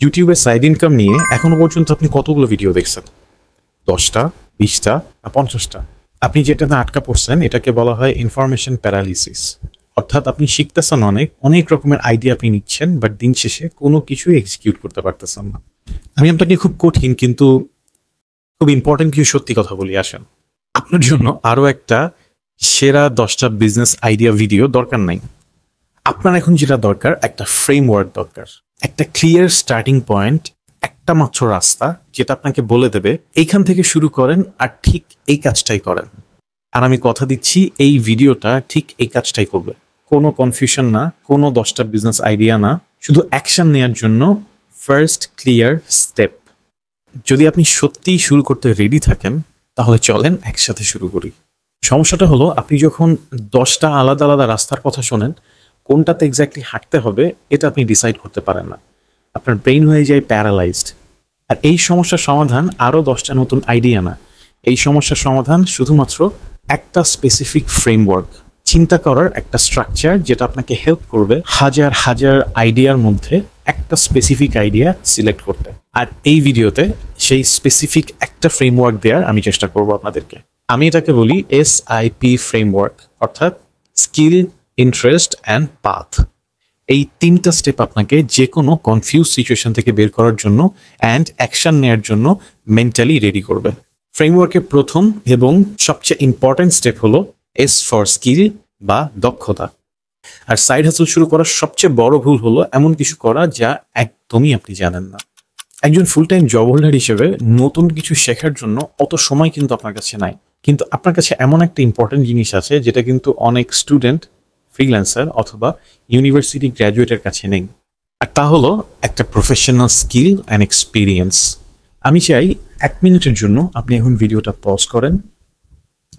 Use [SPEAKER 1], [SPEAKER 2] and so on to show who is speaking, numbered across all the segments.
[SPEAKER 1] ইউটিউবে side income নিয়ে এখনো পর্যন্ত আপনি কতগুলো ভিডিও দেখছেন? 10টা, 20টা না 50টা? আপনি যেটাতে আটকা পড়ছেন এটাকে বলা হয় ইনফরমেশন প্যারালিসিস। অর্থাৎ আপনি শিখতেছেন অনেক অনেক রকমের আইডিয়া আপনি নিচ্ছেন, বাট দিন শেষে কোনো কিছুই এক্সিকিউট করতে পারতেছেন না। আমি আপনাকে খুব কঠিন কিন্তু খুব ইম্পর্টেন্ট কিছু সত্যি কথা বলি, আসেন। আপনার জন্য আরো একটা সেরা 10টা বিজনেস আইডিয়া ভিডিও দরকার নাই। আপনার এখন যেটা দরকার, একটা ফ্রেমওয়ার্ক দরকার, একটা ক্লিয়ার স্টার্টিং পয়েন্ট, একটা মাত্র রাস্তা যেটা আপনাকে বলে দেবে এইখান থেকে শুরু করেন আর ঠিক এই কাজটাই করেন। আর আমি কথা দিচ্ছি এই ভিডিওটা ঠিক এই কাজটাই করবে। কোনো কনফিউশন না, কোনো 10টা বিজনেস আইডিয়া না, শুধু অ্যাকশন নেওয়ার জন্য ফার্স্ট ক্লিয়ার স্টেপ। যদি আপনি সত্যিই শুরু করতে রেডি থাকেন তাহলে চলেন একসাথে শুরু করি। সমস্যাটা হলো আপনি যখন 10টা আলাদা আলাদা রাস্তার কথা শোনেন, কোনটাতে এক্স্যাক্টলি হাঁটতে হবে এটা আপনি ডিসাইড করতে পারেন না। আপনার ব্রেইন হয়ে যায় প্যারালাইজড। আর এই সমস্যার সমাধান আরও 10টা নতুন আইডিয়া না, এই সমস্যার সমাধান শুধুমাত্র একটা স্পেসিফিক ফ্রেমওয়ার্ক, চিন্তা করার একটা স্ট্রাকচার যেটা আপনাকে হেল্প করবে হাজার হাজার আইডিয়ার মধ্যে একটা স্পেসিফিক আইডিয়া সিলেক্ট করতে। আর এই ভিডিওতে সেই স্পেসিফিক একটা ফ্রেমওয়ার্ক দেওয়ার আমি চেষ্টা করব আপনাদেরকে। আমি এটাকে বলি SIP ফ্রেমওয়ার্ক, অর্থাৎ স্কিল, ইন্টারেস্ট অ্যান্ড পাথ। এই 3টা স্টেপ আপনাকে যে কোনো কনফিউজ সিচুয়েশন থেকে বের করার জন্য অ্যান্ড অ্যাকশন নেওয়ার জন্য মেন্টালি রেডি করবে। ফ্রেমওয়ার্কের প্রথম এবং সবচেয়ে ইম্পর্টেন্ট স্টেপ হলো S ফর স্কিল বা দক্ষতা। আর সাইড হাসল শুরু করার সবচেয়ে বড় ভুল হলো এমন কিছু করা যা একদমই আপনি জানেন না। একজন ফুল টাইম জব হোল্ডার হিসেবে নতুন কিছু শেখার জন্য অত সময় কিন্তু আপনার কাছে নাই, কিন্তু আপনার কাছে এমন একটা ইম্পর্টেন্ট জিনিস আছে যেটা কিন্তু অনেক স্টুডেন্ট, ফ্রিল্যান্সার অথবা ইউনিভার্সিটি গ্র্যাজুয়েটের কাছে নেই। আর তা হলো একটা প্রফেশনাল স্কিল অ্যান্ড এক্সপিরিয়েন্স। আমি চাই 1 মিনিটের জন্য আপনি এখন ভিডিওটা পজ করেন,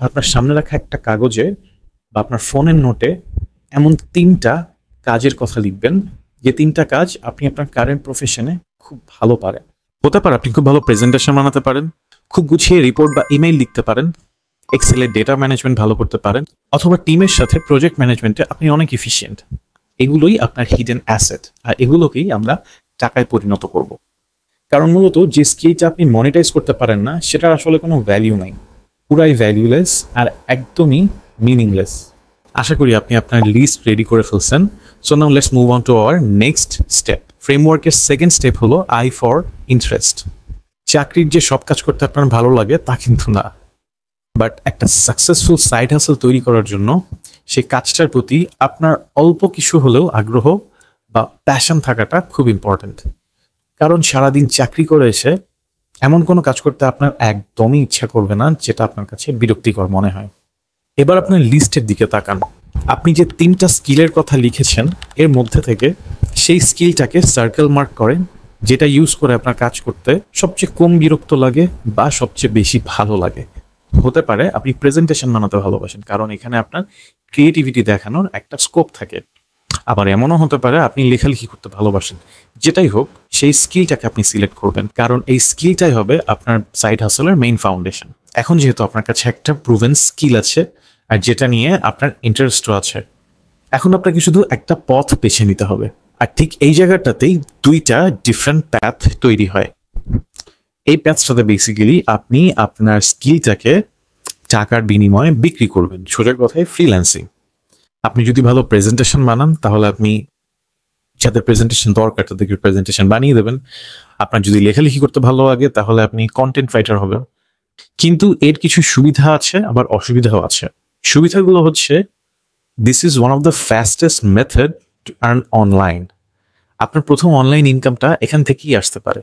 [SPEAKER 1] আপনার সামনে রাখা একটা কাগজে বা আপনার ফোনের নোটে এমন 3টা কাজের কথা লিখবেন যে 3টা কাজ আপনি আপনার কারেন্ট প্রফেশনে খুব ভালো পারেন। হতে পারে আপনি খুব ভালো প্রেজেন্টেশন বানাতে পারেন, খুব গুছিয়ে রিপোর্ট বা ইমেইল লিখতে পারেন, এক্সেলের ডেটা ম্যানেজমেন্ট ভালো করতে পারেন, অথবা টিমের সাথে প্রজেক্ট ম্যানেজমেন্টে আপনি অনেক এফিশিয়েন্ট। এগুলোই আপনার হিডেন অ্যাসেট, আর এগুলোকেই আমরা টাকায় পরিণত করব। কারণ মূলত যে স্কিলটা আপনি মনিটাইজ করতে পারেন না সেটার আসলে কোনো ভ্যালিউ নাই, পুরাই ভ্যালুলেস আর একদমই মিনিংলেস। আশা করি আপনি আপনার লিস্ট রেডি করে ফেলছেন। So now let's move on to our next step. ফ্রেমওয়ার্কের সেকেন্ড স্টেপ হলো I ফর ইন্টারেস্ট। চাকরির যে সব কাজ করতে আপনার ভালো লাগে তা কিন্তু না, বাট একটা সাকসেসফুল সাইড হাসল তৈরি করার জন্য সেই কাজটার প্রতি আপনার অল্প কিছু হলেও আগ্রহ বা প্যাশন থাকাটা খুব ইম্পর্ট্যান্ট। কারণ সারাদিন চাকরি করে এসে এমন কোনো কাজ করতে আপনার একদমই ইচ্ছা করবে না যেটা আপনার কাছে বিরক্তিকর মনে হয়। এবার আপনার লিস্টের দিকে তাকান। আপনি যে 3টা স্কিলের কথা লিখেছেন এর মধ্যে থেকে সেই স্কিলটাকে সার্কেল মার্ক করেন যেটা ইউজ করে আপনার কাজ করতে সবচেয়ে কম বিরক্ত লাগে বা সবচেয়ে বেশি ভালো লাগে। হতে পারে আপনি প্রেজেন্টেশন বানাতে ভালোবাসেন, কারণ এখানে আপনার ক্রিয়েটিভিটি দেখানোর একটা স্কোপ থাকে। আবার এমনও হতে পারে আপনি লেখালেখি করতে ভালোবাসেন। যেটাই হোক, সেই স্কিলটাকে আপনি সিলেক্ট করবেন, কারণ এই স্কিলটাই হবে আপনার সাইড হাসলের মেইন ফাউন্ডেশন। এখন যেহেতু আপনার কাছে একটা প্রুভেন স্কিল আছে আর যেটা নিয়ে আপনার ইন্টারেস্টও আছে, এখন আপনাকে শুধু একটা পথ বেছে নিতে হবে। আর ঠিক এই জায়গাটাতেই 2টা ডিফারেন্ট প্যাথ তৈরি হয়। এই প্যাথটাতে বেসিক্যালি আপনি আপনার স্কিলটাকে টাকার বিনিময়ে বিক্রি করবেন, সোজা কথায় ফ্রিল্যান্সিং। আপনি যদি ভালো প্রেজেন্টেশন বানান তাহলে আপনি যাদের প্রেজেন্টেশন দরকার তাদেরকে প্রেজেন্টেশন বানিয়ে দেবেন। আপনার যদি লেখালেখি করতে ভালো লাগে তাহলে আপনি কন্টেন্ট রাইটার হবেন। কিন্তু এর কিছু সুবিধা আছে আবার অসুবিধাও আছে। সুবিধাগুলো হচ্ছে, this is one of the fastest method to earn online. আপনার প্রথম অনলাইন ইনকামটা এখান থেকেই আসতে পারে,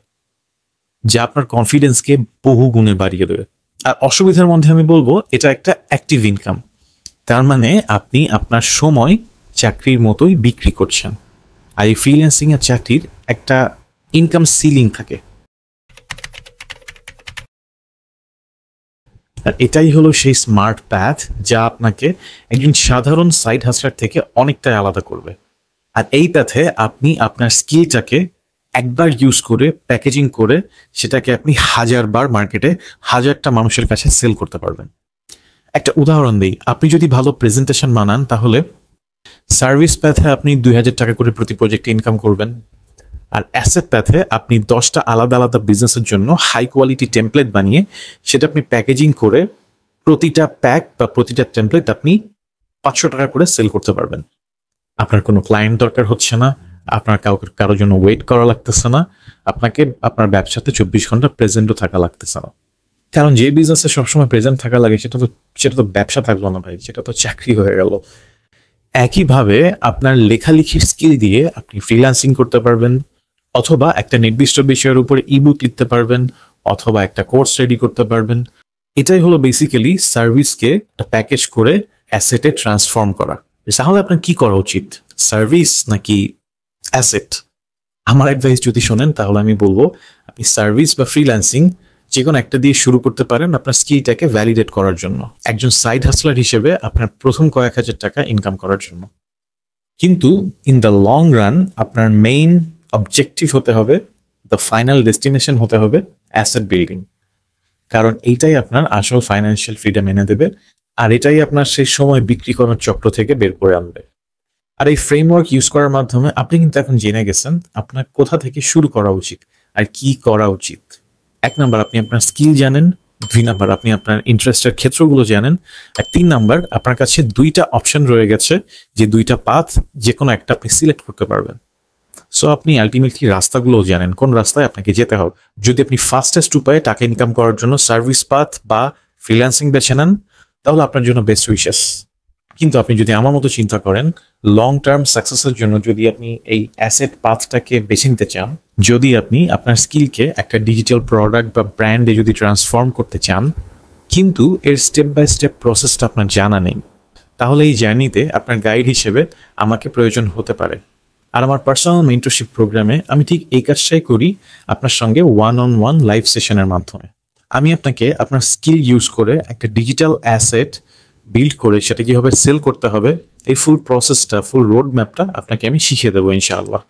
[SPEAKER 1] যা আপনার কনফিডেন্সকে বহু গুণে বাড়িয়ে দেবে। আর অসুবিধার মধ্যে আমি বলবো এটা একটা অ্যাক্টিভ ইনকাম। তার মানে আপনি আপনার সময় চাকরির মতোই বিক্রি করছেন। আর এই ফ্রিল্যান্সিং এর চাকরির একটা ইনকাম সিলিং থাকে। আর এটাই হলো সেই স্মার্ট প্যাথ যা আপনাকে একজন সাধারণ সাইড হাসলার থেকে অনেকটাই আলাদা করবে। আর এই প্যাথে আপনি আপনার স্কিলটাকে একবার ইউজ করে প্যাকেজিং করে সেটাকে আপনি 1000 বার মার্কেটে 1000টা মানুষের কাছে সেল করতে পারবেন। একটা উদাহরণ দিই, আপনি যদি ভালো প্রেজেন্টেশন বানান তাহলে সার্ভিস প্যাথে আপনি 2000 টাকা করে প্রতি প্রজেক্টে ইনকাম করবেন। আর অ্যাসেট প্যাথে আপনি 10টা আলাদা আলাদা বিজনেসের জন্য হাই কোয়ালিটি টেমপ্লেট বানিয়ে সেটা আপনি প্যাকেজিং করে প্রতিটা প্যাক বা প্রতিটা টেমপ্লেট আপনি 500 টাকা করে সেল করতে পারবেন। আপনার কোনো ক্লায়েন্ট দরকার হচ্ছে না, আপনার কারোর জন্য ওয়েট করা লাগতেছে না, আপনাকে আপনার ব্যবসাতে 24 ঘন্টা প্রেজেন্টও থাকা লাগতেছে না। কারণ যে বিজনেসে সবসময় প্রেজেন্ট থাকা লাগে সেটা তো ব্যবসা থাকলো না ভাই, সেটা তো চাকরি হয়ে গেল। একইভাবে আপনার লেখালেখির স্কিল দিয়ে আপনি ফ্রিল্যান্সিং করতে পারবেন, অথবা একটা নির্দিষ্ট বিষয়ের উপরে ইবুক লিখতে পারবেন, অথবা একটা কোর্স রেডি করতে পারবেন। এটাই হলো বেসিক্যালি সার্ভিসকে একটা প্যাকেজ করে অ্যাসেটে ট্রান্সফর্ম করা। তাহলে আপনার কি করা উচিত, সার্ভিস নাকি অ্যাসেট? আমার অ্যাডভাইস যদি শোনেন তাহলে আমি বলবো আপনি সার্ভিস বা ফ্রিল্যান্সিং যে কোনো একটা দিয়ে শুরু করতে পারেন আপনার স্কিলটাকে ভ্যালিডেট করার জন্য, একজন সাইড হাসলার হিসেবে আপনার প্রথম কয়েক হাজার টাকা ইনকাম করার জন্য। কিন্তু ইন দ্য লং রান আপনার মেইন অবজেক্টিভ হতে হবে, দ্য ফাইনাল ডেস্টিনেশন হতে হবে অ্যাসেট বিল্ডিং। কারণ এইটাই আপনার আসল ফাইন্যান্সিয়াল ফ্রিডম এনে দেবে, আর এটাই আপনার সেই সময় বিক্রি করার চক্র থেকে বের করে আনবে। আর এই ফ্রেমওয়ার্ক ইউজ করার মাধ্যমে আপনি কিন্তু এখন জেনে গেছেন আপনার কোথা থেকে শুরু করা উচিত আর কি করা উচিত। 1 নাম্বার, আপনি আপনার স্কিল জানেন। 2 নাম্বার, আপনি আপনার ইন্টারেস্টের ক্ষেত্রগুলো জানেন। আর 3 নাম্বার, আপনার কাছে 2টা অপশন রয়ে গেছে, যে 2টা পাথ যে কোনো একটা আপনি সিলেক্ট করতে পারবেন। সো আপনি আলটিমেটলি রাস্তাগুলো জানেন, কোন রাস্তায় আপনাকে যেতে হবে। যদি আপনি ফাস্টেস্ট উপায়ে টাকা ইনকাম করার জন্য সার্ভিস পাথ বা ফ্রিল্যান্সিং বেছে নেন তাহলে আপনার জন্য বেস্ট উইশেস। কিন্তু আপনি যদি আমার মতো চিন্তা করেন, লং টার্ম সাকসেসের জন্য যদি আপনি এই অ্যাসেট পাথটাকে বেছে নিতে চান, যদি আপনি আপনার স্কিলকে একটা ডিজিটাল প্রোডাক্ট বা ব্র্যান্ডে যদি ট্রান্সফর্ম করতে চান, কিন্তু এর স্টেপ বাই স্টেপ প্রসেসটা আপনার জানা নেই, তাহলে এই জার্নিতে আপনার গাইড হিসেবে আমাকে প্রয়োজন হতে পারে। আর আমার পার্সোনাল মেন্টরশিপ প্রোগ্রামে আমি ঠিক এই কাজটাই করি, আপনার সঙ্গে 1-on-1 লাইভ সেশনের মাধ্যমে। আমি আপনাকে আপনার স্কিল ইউজ করে একটা ডিজিটাল অ্যাসেট বিল্ড করে সেটা কিভাবে সেল করতে হবে, এই ফুল প্রসেসটা, ফুল রোড ম্যাপটা আপনাকে আমি শিখিয়ে দেবো ইনশাআল্লাহ।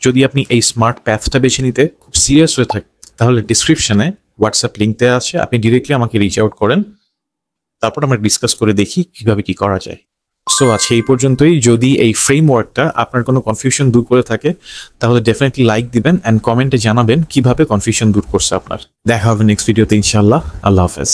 [SPEAKER 1] যদি আপনি এই স্মার্ট প্যাথটা বেছে নিতে খুব সিরিয়াস হয়ে থাকেন তাহলে ডিসক্রিপশনে হোয়াটসঅ্যাপ লিঙ্ক দেওয়া আছে, আপনি ডিরেক্টলি আমাকে রিচ আউট করেন, তারপর আমরা ডিসকাস করে দেখি কিভাবে কি করা যায়। সো আজকে এই পর্যন্তই। যদি এই ফ্রেমওয়ার্কটা আপনার কোনো কনফিউশন দূর করে থাকে তাহলে ডেফিনেটলি লাইক দিবেন অ্যান্ড কমেন্টে জানাবেন কিভাবে কনফিউশন দূর করছে আপনার। দেখা হবে নেক্সট ভিডিওতে ইনশাআল্লাহ। আল্লাহ হাফেজ।